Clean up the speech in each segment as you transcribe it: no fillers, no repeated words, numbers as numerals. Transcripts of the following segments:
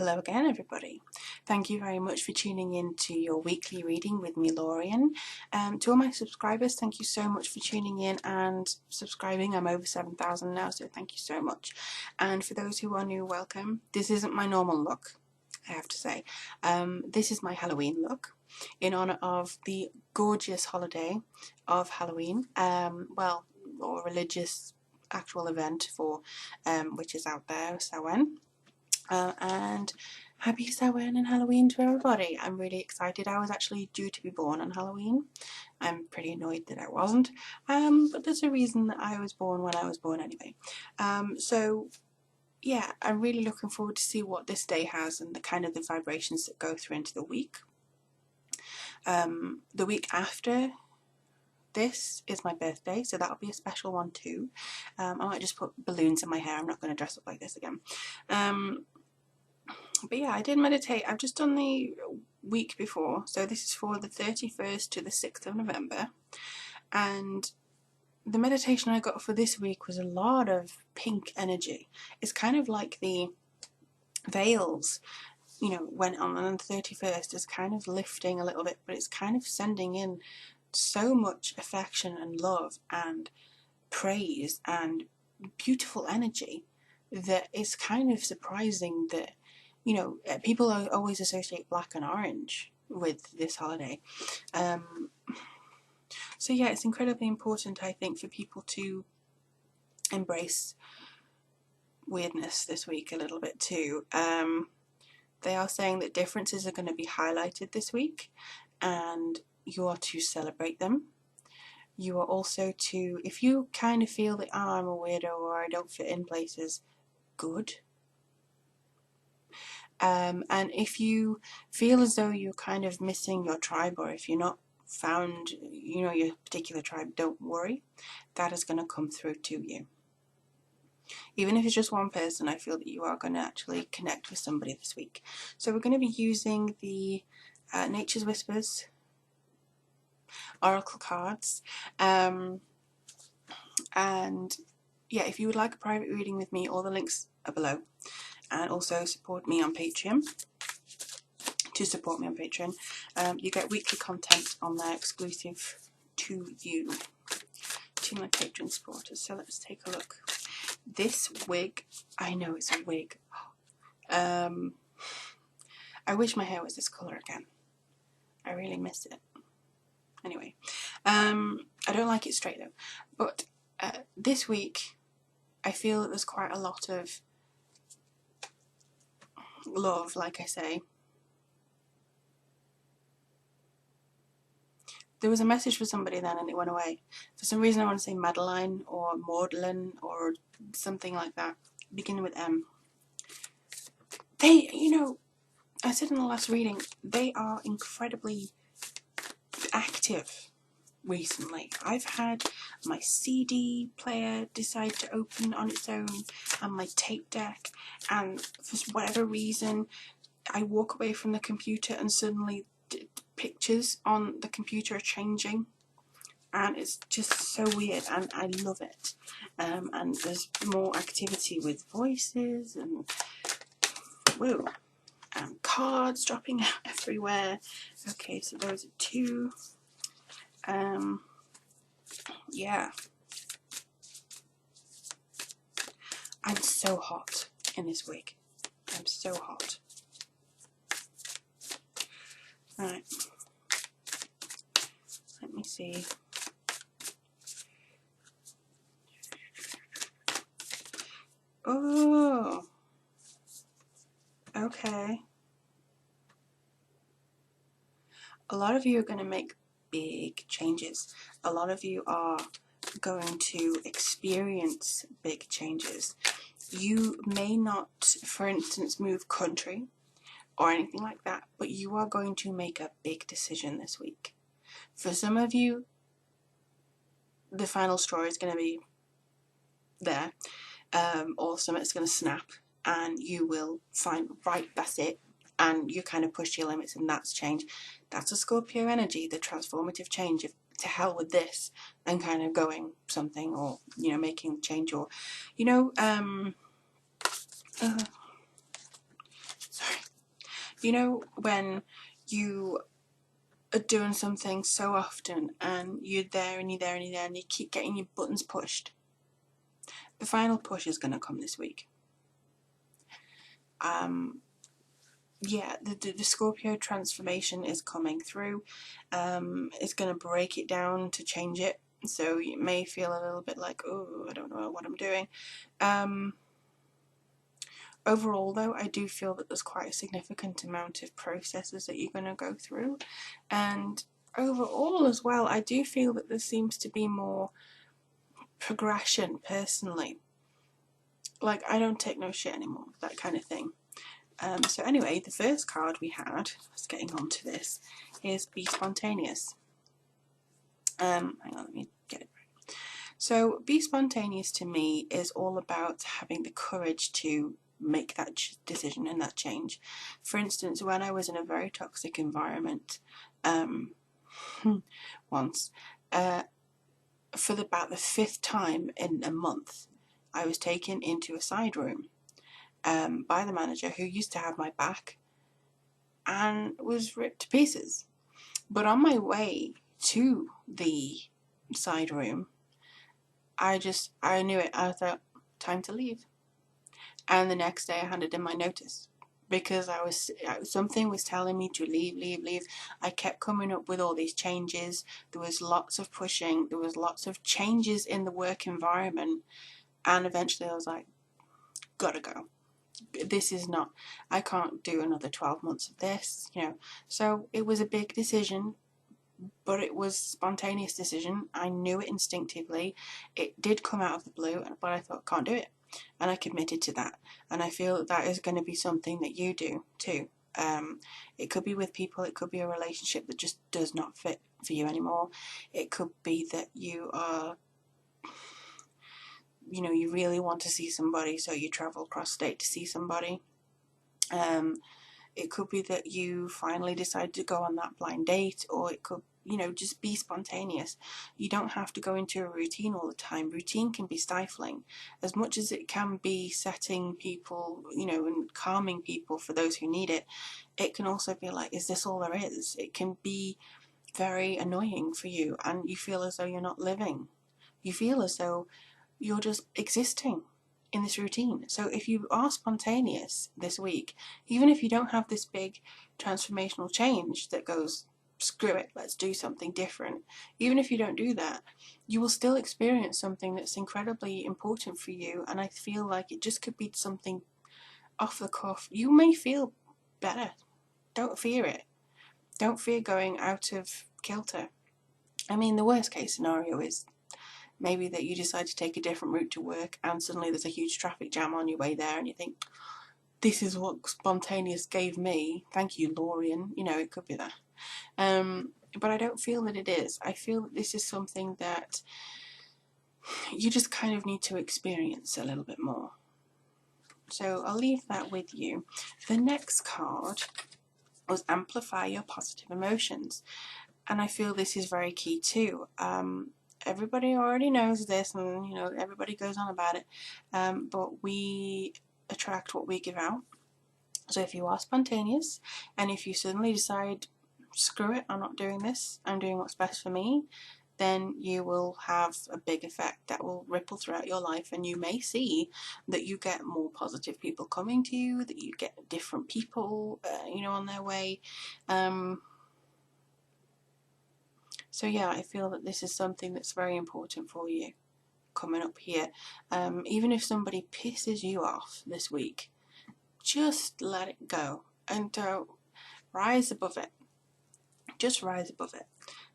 Hello again, everybody. Thank you very much for tuning in to your weekly reading with me, Lorian. To all my subscribers, thank you so much for tuning in and subscribing. I'm over 7,000 now, so thank you so much. And for those who are new, welcome. This isn't my normal look, I have to say. This is my Halloween look in honour of the gorgeous holiday of Halloween, or religious actual event for which is out there, Samhain. And happy Samhain and Halloween to everybody. I'm really excited. I was actually due to be born on Halloween. I'm pretty annoyed that I wasn't, but there's a reason that I was born when I was born anyway. So yeah, I'm really looking forward to see what this day has and the kind of the vibrations that go through into the week. The week after this is my birthday, so that'll be a special one too. I might just put balloons in my hair. I'm not going to dress up like this again. But yeah, I did meditate. I've just done the week before, so this is for the 31st to the 6th of November, and the meditation I got for this week was a lot of pink energy. It's kind of like the veils, went on the 31st is kind of lifting a little bit, but it's kind of sending in so much affection and love and praise and beautiful energy that it's kind of surprising that people always associate black and orange with this holiday. So yeah, it's incredibly important, I think, for people to embrace weirdness this week a little bit too. They are saying that differences are going to be highlighted this week, and you are to celebrate them. You are also to, if you kind of feel that, oh, I'm a weirdo or I don't fit in places, good. And if you feel as though you're kind of missing your tribe, or if you're not found, your particular tribe, don't worry. That is going to come through to you. Even if it's just one person, I feel that you are going to actually connect with somebody this week. So we're going to be using the Nature's Whispers Oracle cards. And yeah, if you would like a private reading with me, all the links are below. And also support me on Patreon. To support me on Patreon, you get weekly content on there exclusive to you, to my Patreon supporters. So let's take a look. This wig, I know it's a wig. I wish my hair was this colour again. I really miss it. Anyway, I don't like it straight though. But this week, I feel that there's quite a lot of love, like I say. There was a message for somebody then and it went away. For some reason I want to say Madeline or Maudlin or something like that, beginning with M. They, I said in the last reading, they are incredibly active recently. I've had my CD player decide to open on its own and my tape deck, and for whatever reason I walk away from the computer and suddenly pictures on the computer are changing, and it's just so weird and I love it. And there's more activity with voices and whoa, cards dropping out everywhere. Okay, so those are two. Yeah, I'm so hot in this wig. I'm so hot. Right, let me see. Oh, okay. A lot of you are going to make big changes. A lot of you are going to experience big changes. You may not, for instance, move country or anything like that, but you are going to make a big decision this week. For some of you, the final straw is going to be there, or something's going to snap and you will find, right, that's it, and you kind of push your limits and that's change. That's a Scorpio energy, the transformative change of to hell with this and kind of going something, or making change, or sorry, You know, when you are doing something so often and you're there and you're there and you're there and you keep getting your buttons pushed. The final push is going to come this week. Yeah, the Scorpio transformation is coming through. It's going to break it down to change it. So you may feel a little bit like, oh, I don't know what I'm doing. Overall, though, I do feel that there's quite a significant amount of processes that you're going to go through. And overall as well, I do feel that there seems to be more progression personally. Like, I don't take no shit anymore, that kind of thing. So anyway, the first card we had, let's getting on to this, is Be Spontaneous. Hang on, let me get it right. So Be Spontaneous to me is all about having the courage to make that decision and that change. For instance, when I was in a very toxic environment once, for about the 5th time in a month, I was taken into a side room by the manager, who used to have my back, and was ripped to pieces. But on my way to the side room, I knew it. I thought, time to leave. And the next day I handed in my notice, because something was telling me to leave. I kept coming up with all these changes. There was lots of pushing. There was lots of changes in the work environment. And eventually I was like, gotta go. This is not, I can't do another 12 months of this, you know. So it was a big decision, but it was a spontaneous decision. I knew it instinctively. It did come out of the blue, but I thought, can't do it. And I committed to that. And I feel that that is going to be something that you do too. It could be with people, it could be a relationship that just does not fit for you anymore. It could be that you are, you know, you really want to see somebody, so you travel across state to see somebody. It could be that you finally decide to go on that blind date, or it could, you know, just be spontaneous. You don't have to go into a routine all the time. Routine can be stifling. As much as it can be setting people, you know, and calming people for those who need it, it can also be like, is this all there is? It can be very annoying for you, and you feel as though you're not living. You feel as though you're just existing in this routine. So if you are spontaneous this week, even if you don't have this big transformational change that goes, screw it, let's do something different, even if you don't do that, you will still experience something that's incredibly important for you. And I feel like it just could be something off the cuff. You may feel better. Don't fear it. Don't fear going out of kilter. I mean, the worst case scenario is maybe that you decide to take a different route to work, and suddenly there's a huge traffic jam on your way there, and you think, this is what spontaneous gave me. Thank you, Lorian. You know, it could be that. But I don't feel that it is. I feel that this is something that you just kind of need to experience a little bit more. So I'll leave that with you. The next card was Amplify Your Positive Emotions. And I feel this is very key too. Everybody already knows this, and you know, everybody goes on about it, but we attract what we give out. So if you are spontaneous, and if you suddenly decide, screw it, I'm not doing this, I'm doing what's best for me, then you will have a big effect that will ripple throughout your life, and you may see that you get more positive people coming to you, that you get different people, you know, on their way. So yeah, I feel that this is something that's very important for you coming up here. Even if somebody pisses you off this week, just let it go and rise above it. Just rise above it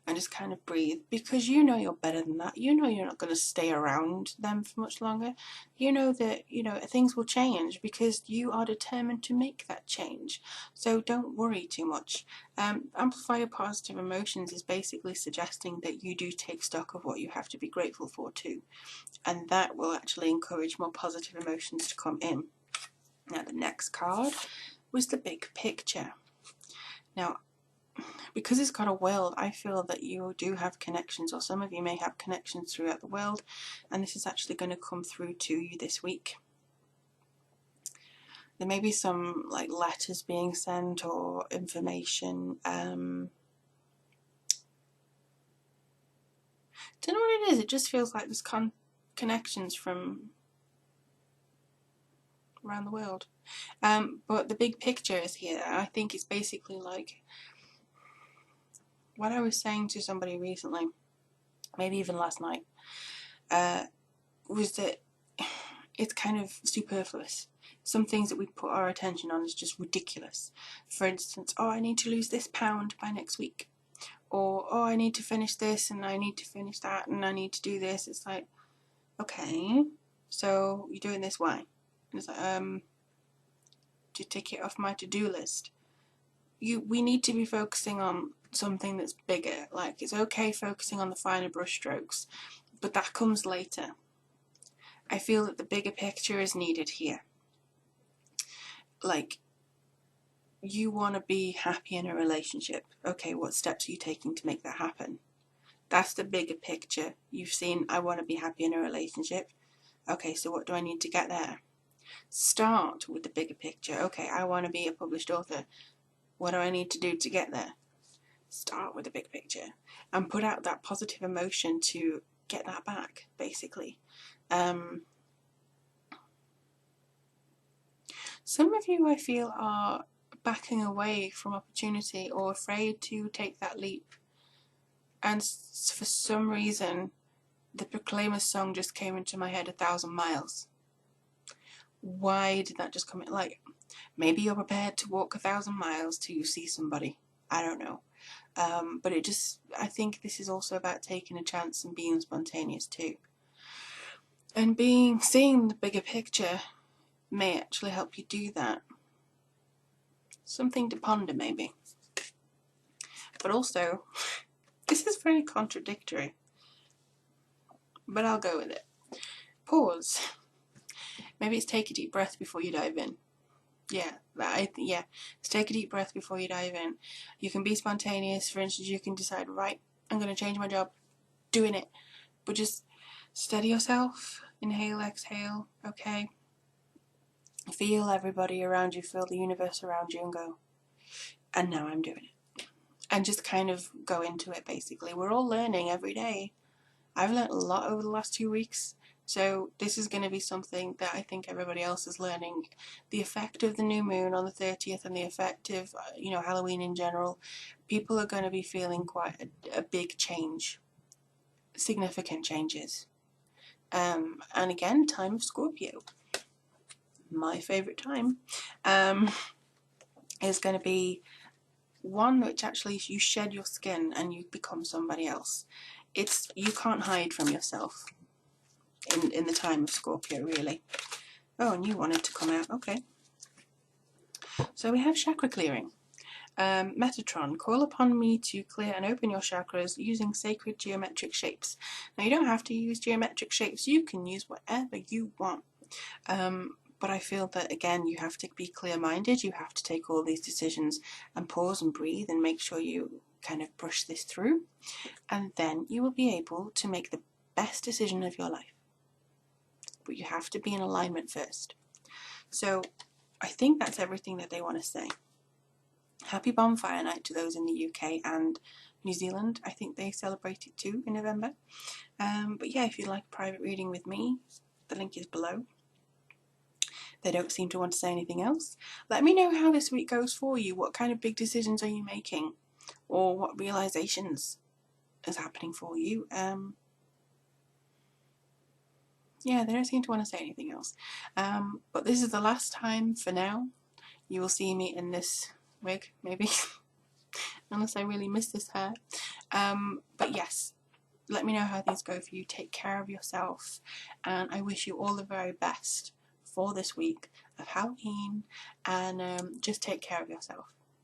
and just kind of breathe, because you know you're better than that. You know you're not going to stay around them for much longer. You know that, you know, things will change because you are determined to make that change. So don't worry too much. Amplify Your Positive Emotions is basically suggesting that you do take stock of what you have to be grateful for too, and that will actually encourage more positive emotions to come in. Now the next card was the Big Picture. Now, because it's got a world, I feel that you do have connections, or some of you may have connections throughout the world, and this is actually going to come through to you this week. There may be some like letters being sent or information. Don't know what it is. It just feels like there's connections from around the world. But the big picture is here. I think it's basically like what I was saying to somebody recently, maybe even last night, was that it's kind of superfluous. Some things that we put our attention on is just ridiculous. For instance, oh, I need to lose this pound by next week. Or, oh, I need to finish this and I need to finish that and I need to do this. It's like, okay, so you're doing this, why? And it's like, to tick it off my to-do list. We need to be focusing on something that's bigger. Like, it's okay focusing on the finer brush strokes, but that comes later. I feel that the bigger picture is needed here. Like, you want to be happy in a relationship. Okay, what steps are you taking to make that happen? That's the bigger picture. You've seen, I want to be happy in a relationship. Okay, so what do I need to get there? Start with the bigger picture. Okay, I want to be a published author. What do I need to do to get there? Start with the big picture and put out that positive emotion to get that back, basically. Some of you, I feel, are backing away from opportunity or afraid to take that leap. And for some reason, the Proclaimers song just came into my head 1,000 miles. Why did that just come in? Like, maybe you're prepared to walk 1,000 miles to see somebody. I don't know. But I think this is also about taking a chance and being spontaneous too. And seeing the bigger picture may actually help you do that. Something to ponder, maybe. But also, this is very contradictory. But I'll go with it. Pause. Maybe it's take a deep breath before you dive in. Yeah, let's take a deep breath before you dive in. You can be spontaneous. For instance, you can decide, right, I'm going to change my job, doing it. But just steady yourself. Inhale, exhale, okay. Feel everybody around you, feel the universe around you and go, and now I'm doing it. And just kind of go into it, basically. We're all learning every day. I've learned a lot over the last 2 weeks. So this is going to be something that I think everybody else is learning. The effect of the new moon on the 30th and the effect of, Halloween in general. People are going to be feeling quite a big change. Significant changes. And again, time of Scorpio. My favourite time. Is going to be one which actually you shed your skin and you become somebody else. You can't hide from yourself in the time of Scorpio, really. Oh, and you wanted to come out. Okay. So we have chakra clearing. Metatron, call upon me to clear and open your chakras using sacred geometric shapes. Now, you don't have to use geometric shapes. You can use whatever you want. But I feel that, again, you have to be clear-minded. You have to take all these decisions and pause and breathe and make sure you kind of brush this through. And then you will be able to make the best decision of your life. But you have to be in alignment first. So I think that's everything that they want to say. Happy Bonfire Night to those in the UK and New Zealand. I think they celebrate it too in November. But yeah, if you'd like a private reading with me, the link is below. They don't seem to want to say anything else. Let me know how this week goes for you. What kind of big decisions are you making? Or what realizations is happening for you? Yeah, they don't seem to want to say anything else. But this is the last time for now. You will see me in this wig, maybe. Unless I really miss this hair. But yes, let me know how things go for you. Take care of yourself. And I wish you all the very best for this week of Halloween, and just take care of yourself.